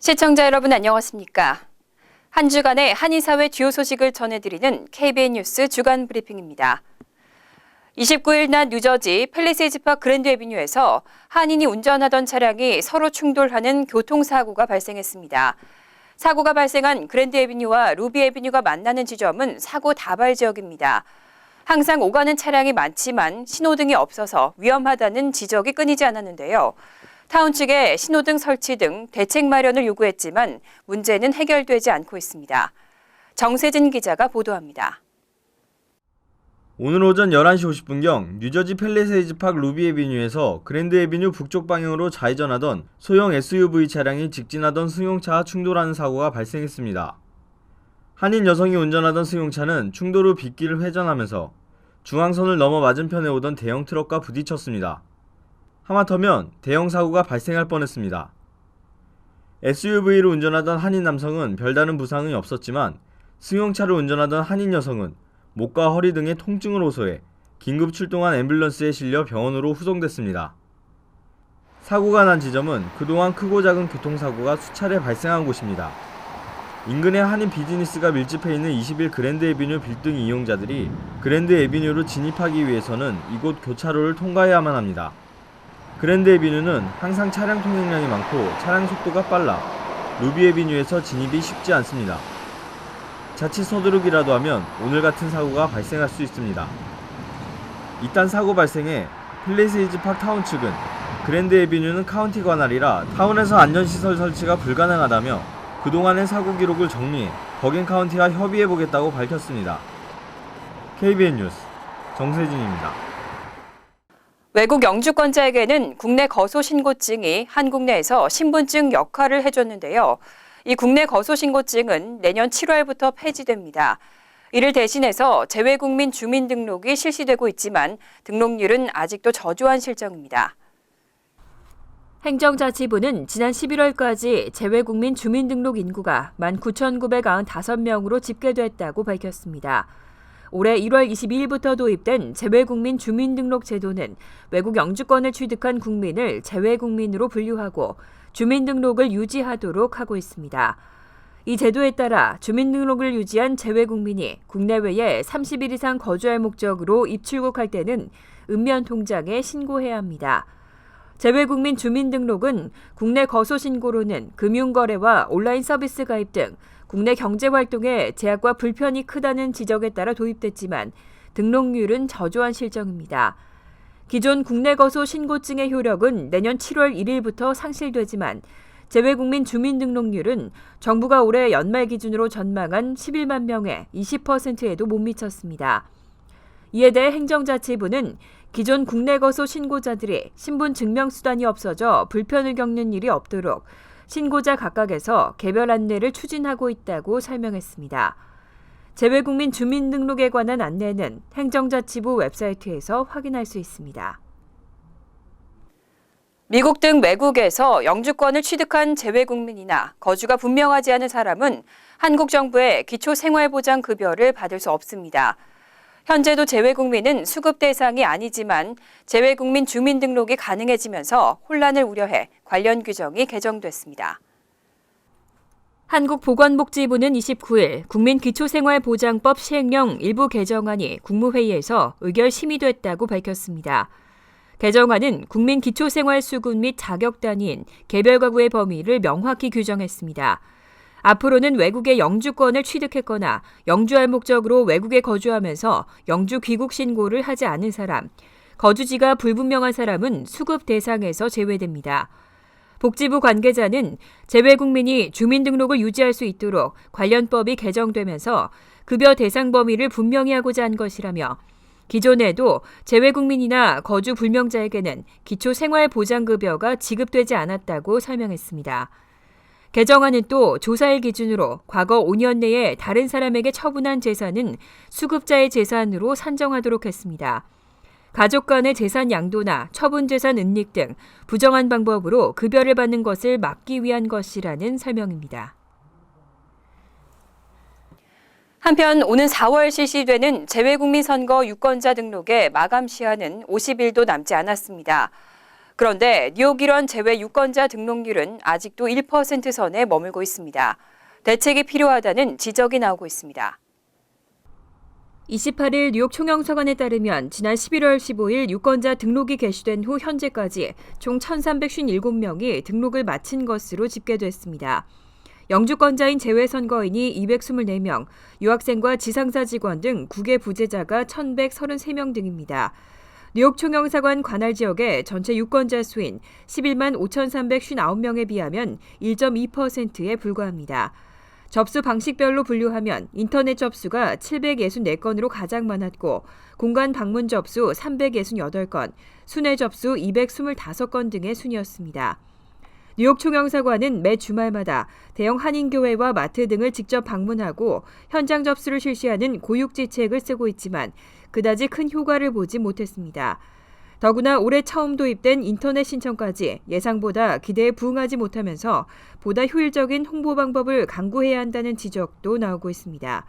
시청자 여러분 안녕하십니까? 한 주간의 한인사회 주요 소식을 전해드리는 KBN 뉴스 주간 브리핑입니다. 29일 낮 뉴저지 팰리세이즈파크 그랜드 애비뉴에서 한인이 운전하던 차량이 서로 충돌하는 교통사고가 발생했습니다. 사고가 발생한 그랜드 애비뉴와 루비 애비뉴가 만나는 지점은 사고 다발 지역입니다. 항상 오가는 차량이 많지만 신호등이 없어서 위험하다는 지적이 끊이지 않았는데요. 타운 측에 신호등 설치 등 대책 마련을 요구했지만 문제는 해결되지 않고 있습니다. 정세진 기자가 보도합니다. 오늘 오전 11시 50분경 뉴저지 팰리세이즈파크 루비 애비뉴에서 그랜드 애비뉴 북쪽 방향으로 좌회전하던 소형 SUV 차량이 직진하던 승용차와 충돌하는 사고가 발생했습니다. 한인 여성이 운전하던 승용차는 충돌 후 빗길을 회전하면서 중앙선을 넘어 맞은편에 오던 대형 트럭과 부딪혔습니다. 하마터면 대형 사고가 발생할 뻔했습니다. SUV를 운전하던 한인 남성은 별다른 부상이 없었지만 승용차를 운전하던 한인 여성은 목과 허리 등의 통증을 호소해 긴급 출동한 앰뷸런스에 실려 병원으로 후송됐습니다. 사고가 난 지점은 그동안 크고 작은 교통사고가 수차례 발생한 곳입니다. 인근의 한인 비즈니스가 밀집해 있는 20일 그랜드 애비뉴 빌딩 이용자들이 그랜드 애비뉴로 진입하기 위해서는 이곳 교차로를 통과해야만 합니다. 그랜드 애비뉴는 항상 차량 통행량이 많고 차량 속도가 빨라 루비 애비뉴에서 진입이 쉽지 않습니다. 자칫 서두르기라도 하면 오늘 같은 사고가 발생할 수 있습니다. 이딴 사고 발생에 팰리세이즈파크 타운 측은 그랜드 애비뉴는 카운티 관할이라 타운에서 안전시설 설치가 불가능하다며 그동안의 사고 기록을 정리해 버겐 카운티와 협의해보겠다고 밝혔습니다. KBN 뉴스 정세진입니다. 외국 영주권자에게는 국내 거소 신고증이 한국 내에서 신분증 역할을 해줬는데요. 이 국내 거소 신고증은 내년 7월부터 폐지됩니다. 이를 대신해서 재외국민 주민등록이 실시되고 있지만 등록률은 아직도 저조한 실정입니다. 행정자치부는 지난 11월까지 재외국민 주민등록 인구가 19,995명으로 집계됐다고 밝혔습니다. 올해 1월 22일부터 도입된 재외국민 주민등록 제도는 외국 영주권을 취득한 국민을 재외국민으로 분류하고 주민등록을 유지하도록 하고 있습니다. 이 제도에 따라 주민등록을 유지한 재외국민이 국내외에 30일 이상 거주할 목적으로 입출국할 때는 읍면통장에 신고해야 합니다. 재외국민 주민등록은 국내 거소 신고로는 금융거래와 온라인 서비스 가입 등 국내 경제활동에 제약과 불편이 크다는 지적에 따라 도입됐지만 등록률은 저조한 실정입니다. 기존 국내 거소 신고증의 효력은 내년 7월 1일부터 상실되지만 재외국민 주민등록률은 정부가 올해 연말 기준으로 전망한 11만 명의 20%에도 못 미쳤습니다. 이에 대해 행정자치부는 기존 국내 거소 신고자들이 신분 증명수단이 없어져 불편을 겪는 일이 없도록 신고자 각각에서 개별 안내를 추진하고 있다고 설명했습니다. 재외국민 주민등록에 관한 안내는 행정자치부 웹사이트에서 확인할 수 있습니다. 미국 등 외국에서 영주권을 취득한 재외국민이나 거주가 분명하지 않은 사람은 한국 정부의 기초생활보장급여를 받을 수 없습니다. 현재도 재외국민은 수급 대상이 아니지만 재외국민 주민등록이 가능해지면서 혼란을 우려해 관련 규정이 개정됐습니다. 한국보건복지부는 29일 국민기초생활보장법 시행령 일부 개정안이 국무회의에서 의결 심의됐다고 밝혔습니다. 개정안은 국민기초생활수급 및 자격 단위인 개별 가구의 범위를 명확히 규정했습니다. 앞으로는 외국의 영주권을 취득했거나 영주할 목적으로 외국에 거주하면서 영주 귀국 신고를 하지 않은 사람, 거주지가 불분명한 사람은 수급 대상에서 제외됩니다. 복지부 관계자는 재외국민이 주민등록을 유지할 수 있도록 관련 법이 개정되면서 급여 대상 범위를 분명히 하고자 한 것이라며 기존에도 재외국민이나 거주 불명자에게는 기초생활보장급여가 지급되지 않았다고 설명했습니다. 개정안은 또 조사일 기준으로 과거 5년 내에 다른 사람에게 처분한 재산은 수급자의 재산으로 산정하도록 했습니다. 가족 간의 재산 양도나 처분 재산 은닉 등 부정한 방법으로 급여를 받는 것을 막기 위한 것이라는 설명입니다. 한편 오는 4월 실시되는 재외국민 선거 유권자 등록의 마감 시한은 50일도 남지 않았습니다. 그런데 뉴욕 일원 제외 유권자 등록률은 아직도 1% 선에 머물고 있습니다. 대책이 필요하다는 지적이 나오고 있습니다. 28일 뉴욕 총영사관에 따르면 지난 11월 15일 유권자 등록이 개시된 후 현재까지 총 1,357명이 등록을 마친 것으로 집계됐습니다. 영주권자인 재외선거인이 224명, 유학생과 지상사 직원 등 국외 부재자가 1,133명 등입니다. 뉴욕 총영사관 관할 지역의 전체 유권자 수인 11만 5,359명에 비하면 1.2%에 불과합니다. 접수 방식별로 분류하면 인터넷 접수가 764건으로 가장 많았고 공간 방문 접수 368건, 순회 접수 225건 등의 순이었습니다. 뉴욕 총영사관은 매 주말마다 대형 한인교회와 마트 등을 직접 방문하고 현장 접수를 실시하는 고육지책을 쓰고 있지만 그다지 큰 효과를 보지 못했습니다. 더구나 올해 처음 도입된 인터넷 신청까지 예상보다 기대에 부응하지 못하면서 보다 효율적인 홍보 방법을 강구해야 한다는 지적도 나오고 있습니다.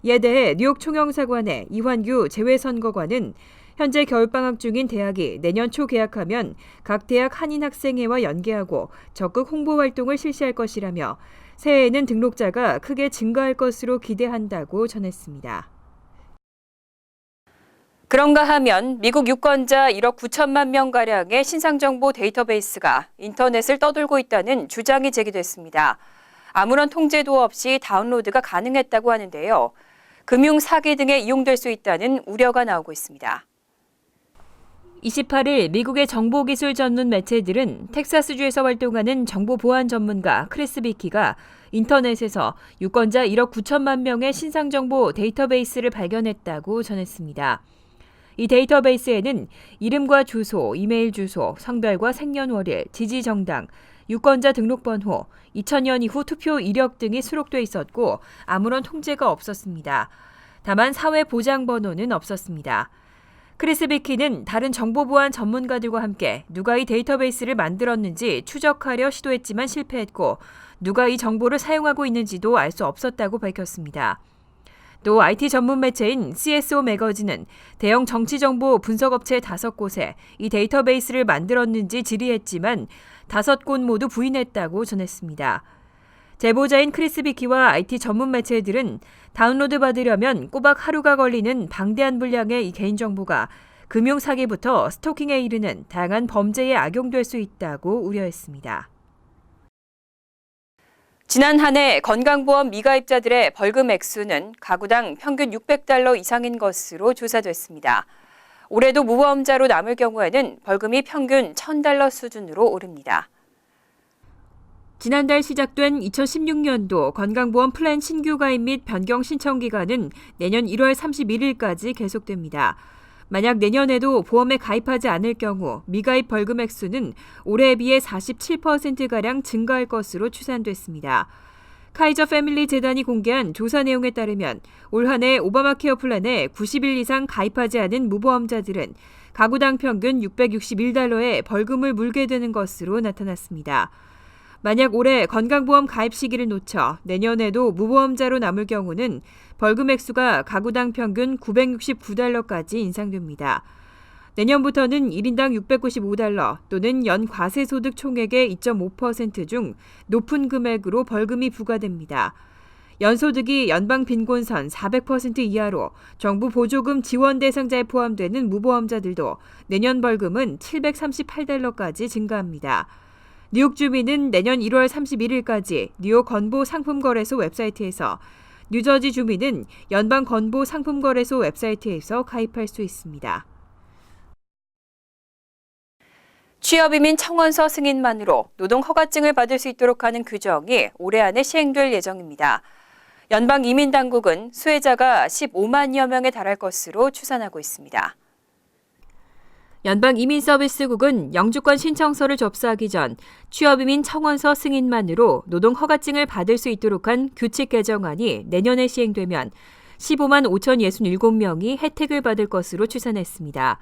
이에 대해 뉴욕 총영사관의 이환규 재외선거관은 현재 겨울방학 중인 대학이 내년 초 개학하면 각 대학 한인학생회와 연계하고 적극 홍보 활동을 실시할 것이라며 새해에는 등록자가 크게 증가할 것으로 기대한다고 전했습니다. 그런가 하면 미국 유권자 1억 9천만 명가량의 신상정보 데이터베이스가 인터넷을 떠돌고 있다는 주장이 제기됐습니다. 아무런 통제도 없이 다운로드가 가능했다고 하는데요. 금융 사기 등에 이용될 수 있다는 우려가 나오고 있습니다. 28일 미국의 정보기술 전문 매체들은 텍사스주에서 활동하는 정보보안 전문가 크리스 비키가 인터넷에서 유권자 1억 9천만 명의 신상정보 데이터베이스를 발견했다고 전했습니다. 이 데이터베이스에는 이름과 주소, 이메일 주소, 성별과 생년월일, 지지정당, 유권자 등록번호, 2000년 이후 투표 이력 등이 수록돼 있었고 아무런 통제가 없었습니다. 다만 사회보장번호는 없었습니다. 크리스 비키는 다른 정보보안 전문가들과 함께 누가 이 데이터베이스를 만들었는지 추적하려 시도했지만 실패했고 누가 이 정보를 사용하고 있는지도 알 수 없었다고 밝혔습니다. 또 IT 전문 매체인 CSO 매거진은 대형 정치정보 분석업체 5곳에 이 데이터베이스를 만들었는지 질의했지만 5곳 모두 부인했다고 전했습니다. 제보자인 크리스 비키와 IT 전문 매체들은 다운로드 받으려면 꼬박 하루가 걸리는 방대한 분량의 이 개인정보가 금융사기부터 스토킹에 이르는 다양한 범죄에 악용될 수 있다고 우려했습니다. 지난 한 해 건강보험 미가입자들의 벌금 액수는 가구당 평균 $600 이상인 것으로 조사됐습니다. 올해도 무보험자로 남을 경우에는 벌금이 평균 $1,000 수준으로 오릅니다. 지난달 시작된 2016년도 건강보험 플랜 신규 가입 및 변경 신청 기간은 내년 1월 31일까지 계속됩니다. 만약 내년에도 보험에 가입하지 않을 경우 미가입 벌금 액수는 올해에 비해 47%가량 증가할 것으로 추산됐습니다. 카이저 패밀리 재단이 공개한 조사 내용에 따르면 올 한 해 오바마 케어 플랜에 90일 이상 가입하지 않은 무보험자들은 가구당 평균 $661의 벌금을 물게 되는 것으로 나타났습니다. 만약 올해 건강보험 가입 시기를 놓쳐 내년에도 무보험자로 남을 경우는 벌금 액수가 가구당 평균 $969까지 인상됩니다. 내년부터는 1인당 $695 또는 연 과세소득 총액의 2.5% 중 높은 금액으로 벌금이 부과됩니다. 연소득이 연방 빈곤선 400% 이하로 정부 보조금 지원 대상자에 포함되는 무보험자들도 내년 벌금은 $738까지 증가합니다. 뉴욕 주민은 내년 1월 31일까지 뉴욕 건보 상품거래소 웹사이트에서, 뉴저지 주민은 연방 건보 상품거래소 웹사이트에서 가입할 수 있습니다. 취업이민 청원서 승인만으로 노동 허가증을 받을 수 있도록 하는 규정이 올해 안에 시행될 예정입니다. 연방 이민 당국은 수혜자가 15만여 명에 달할 것으로 추산하고 있습니다. 연방 이민서비스국은 영주권 신청서를 접수하기 전 취업이민 청원서 승인만으로 노동 허가증을 받을 수 있도록 한 규칙 개정안이 내년에 시행되면 15만 5,067명이 혜택을 받을 것으로 추산했습니다.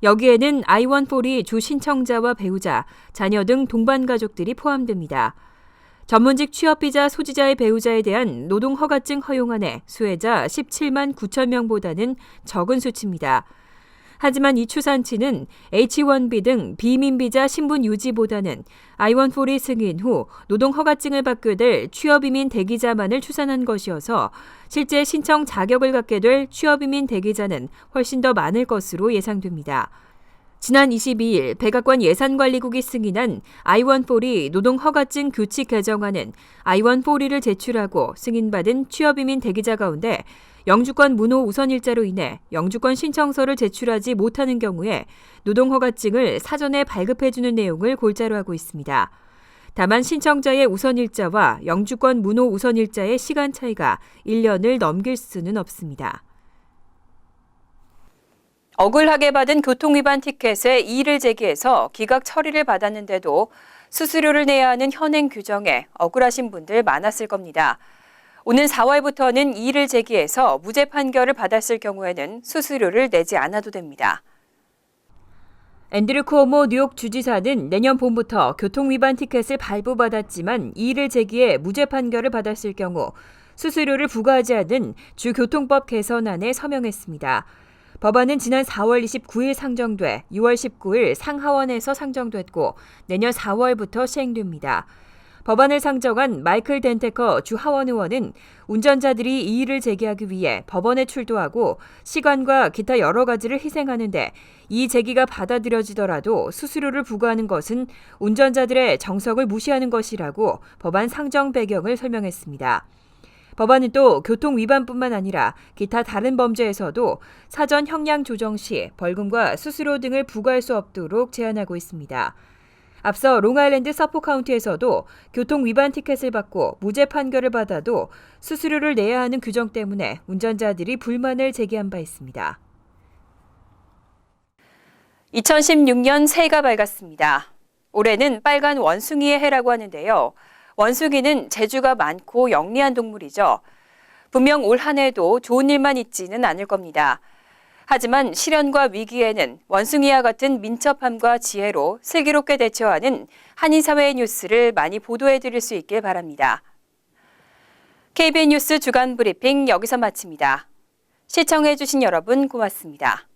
여기에는 I-140 주 신청자와 배우자, 자녀 등 동반 가족들이 포함됩니다. 전문직 취업비자 소지자의 배우자에 대한 노동 허가증 허용안에 수혜자 17만 9천 명보다는 적은 수치입니다. 하지만 이 추산치는 H-1B 등 비이민 비자 신분 유지보다는 I-140 승인 후 노동 허가증을 받게 될 취업이민 대기자만을 추산한 것이어서 실제 신청 자격을 갖게 될 취업이민 대기자는 훨씬 더 많을 것으로 예상됩니다. 지난 22일 백악관 예산관리국이 승인한 I-140 노동 허가증 규칙 개정안은 I-140를 제출하고 승인받은 취업이민 대기자 가운데 영주권 무효 우선일자로 인해 영주권 신청서를 제출하지 못하는 경우에 노동허가증을 사전에 발급해주는 내용을 골자로 하고 있습니다. 다만 신청자의 우선일자와 영주권 무효 우선일자의 시간 차이가 1년을 넘길 수는 없습니다. 억울하게 받은 교통위반 티켓에 이의를 제기해서 기각 처리를 받았는데도 수수료를 내야 하는 현행 규정에 억울하신 분들 많았을 겁니다. 오는 4월부터는 이의를 제기해서 무죄 판결을 받았을 경우에는 수수료를 내지 않아도 됩니다. 앤드류 쿠오모 뉴욕 주지사는 내년 봄부터 교통위반 티켓을 발부받았지만 이의를 제기해 무죄 판결을 받았을 경우 수수료를 부과하지 않은 주교통법 개선안에 서명했습니다. 법안은 지난 4월 29일 상정돼 6월 19일 상하원에서 상정됐고 내년 4월부터 시행됩니다. 법안을 상정한 마이클 덴테커 주 하원 의원은 운전자들이 이의를 제기하기 위해 법원에 출두하고 시간과 기타 여러 가지를 희생하는데 이 제기가 받아들여지더라도 수수료를 부과하는 것은 운전자들의 정석을 무시하는 것이라고 법안 상정 배경을 설명했습니다. 법안은 또 교통 위반뿐만 아니라 기타 다른 범죄에서도 사전 형량 조정 시 벌금과 수수료 등을 부과할 수 없도록 제한하고 있습니다. 앞서 롱아일랜드 서포 카운티에서도 교통 위반 티켓을 받고 무죄 판결을 받아도 수수료를 내야 하는 규정 때문에 운전자들이 불만을 제기한 바 있습니다. 2016년 새해가 밝았습니다. 올해는 빨간 원숭이의 해라고 하는데요. 원숭이는 재주가 많고 영리한 동물이죠. 분명 올 한 해도 좋은 일만 있지는 않을 겁니다. 하지만 시련과 위기에는 원숭이와 같은 민첩함과 지혜로 슬기롭게 대처하는 한인사회의 뉴스를 많이 보도해드릴 수 있길 바랍니다. KBN 뉴스 주간 브리핑 여기서 마칩니다. 시청해주신 여러분 고맙습니다.